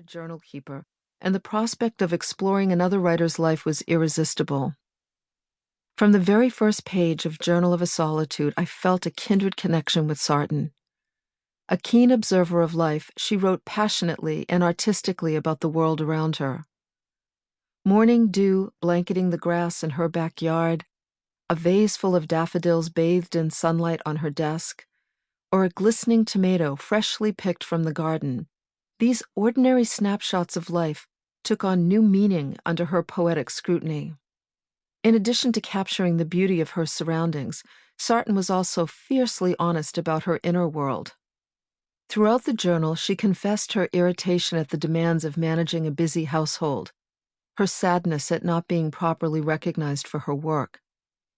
devoted journal keeper, and the prospect of exploring another writer's life was irresistible. From the very first page of Journal of a Solitude, I felt a kindred connection with Sarton. A keen observer of life, she wrote passionately and artistically about the world around her. Morning dew blanketing the grass in her backyard, a vase full of daffodils bathed in sunlight on her desk, or a glistening tomato freshly picked from the garden, these ordinary snapshots of life took on new meaning under her poetic scrutiny. In addition to capturing the beauty of her surroundings, Sarton was also fiercely honest about her inner world. Throughout the journal, she confessed her irritation at the demands of managing a busy household, her sadness at not being properly recognized for her work,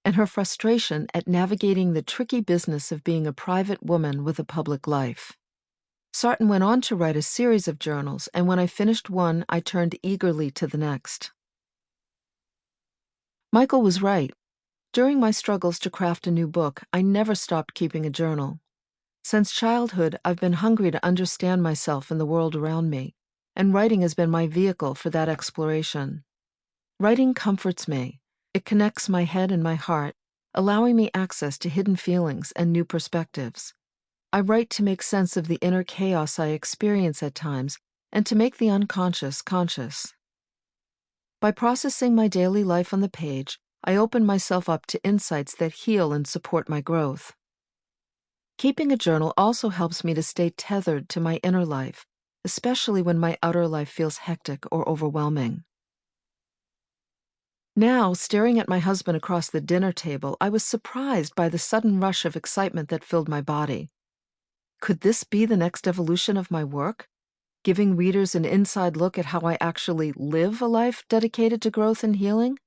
and her frustration at navigating the tricky business of being a private woman with a public life. Sarton went on to write a series of journals, and when I finished one, I turned eagerly to the next. Michael was right. During my struggles to craft a new book, I never stopped keeping a journal. Since childhood, I've been hungry to understand myself and the world around me, and writing has been my vehicle for that exploration. Writing comforts me. It connects my head and my heart, allowing me access to hidden feelings and new perspectives. I write to make sense of the inner chaos I experience at times and to make the unconscious conscious. By processing my daily life on the page, I open myself up to insights that heal and support my growth. Keeping a journal also helps me to stay tethered to my inner life, especially when my outer life feels hectic or overwhelming. Now, staring at my husband across the dinner table, I was surprised by the sudden rush of excitement that filled my body. Could this be the next evolution of my work? Giving readers an inside look at how I actually live a life dedicated to growth and healing?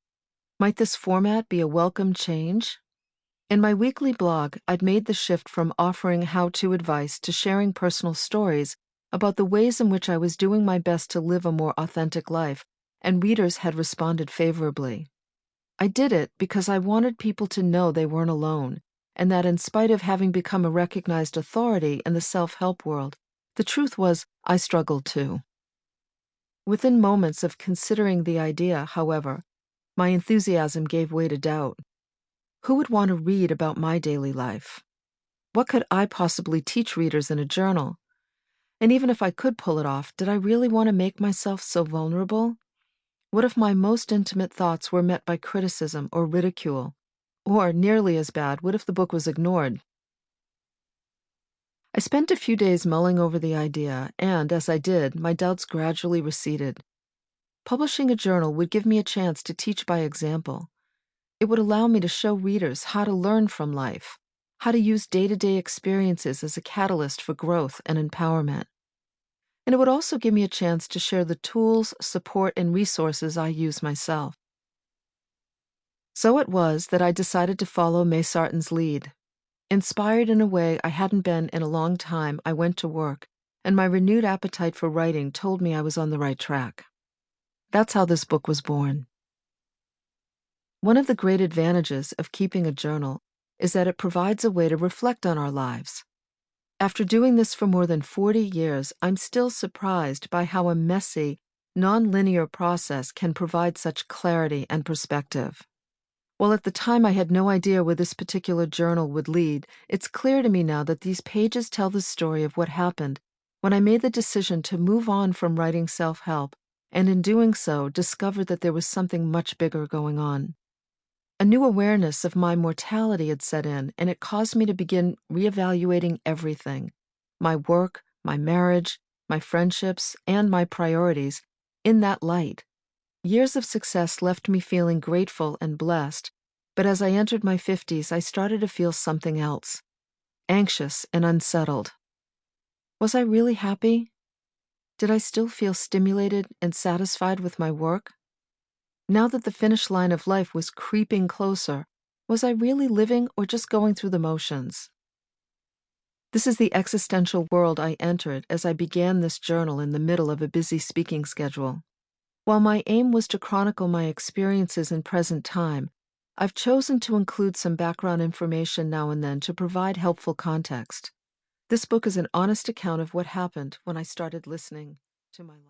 Might this format be a welcome change? In my weekly blog, I'd made the shift from offering how-to advice to sharing personal stories about the ways in which I was doing my best to live a more authentic life, and readers had responded favorably. I did it because I wanted people to know they weren't alone, and that in spite of having become a recognized authority in the self-help world, the truth was I struggled too. Within moments of considering the idea, however, my enthusiasm gave way to doubt. Who would want to read about my daily life? What could I possibly teach readers in a journal? And even if I could pull it off, did I really want to make myself so vulnerable? What if my most intimate thoughts were met by criticism or ridicule? Or, nearly as bad, what if the book was ignored? I spent a few days mulling over the idea, and, as I did, my doubts gradually receded. Publishing a journal would give me a chance to teach by example. It would allow me to show readers how to learn from life, how to use day-to-day experiences as a catalyst for growth and empowerment. And it would also give me a chance to share the tools, support, and resources I use myself. So it was that I decided to follow May Sarton's lead. Inspired in a way I hadn't been in a long time, I went to work, and my renewed appetite for writing told me I was on the right track. That's how this book was born. One of the great advantages of keeping a journal is that it provides a way to reflect on our lives. After doing this for more than 40 years, I'm still surprised by how a messy, non-linear process can provide such clarity and perspective. While at the time I had no idea where this particular journal would lead, it's clear to me now that these pages tell the story of what happened when I made the decision to move on from writing self-help, and in doing so, discovered that there was something much bigger going on. A new awareness of my mortality had set in, and it caused me to begin reevaluating everything: my work, my marriage, my friendships, and my priorities in that light. Years of success left me feeling grateful and blessed, but as I entered my 50s, I started to feel something else: anxious and unsettled. Was I really happy? Did I still feel stimulated and satisfied with my work? Now that the finish line of life was creeping closer, was I really living or just going through the motions? This is the existential world I entered as I began this journal in the middle of a busy speaking schedule. While my aim was to chronicle my experiences in present time, I've chosen to include some background information now and then to provide helpful context. This book is an honest account of what happened when I started listening to my life.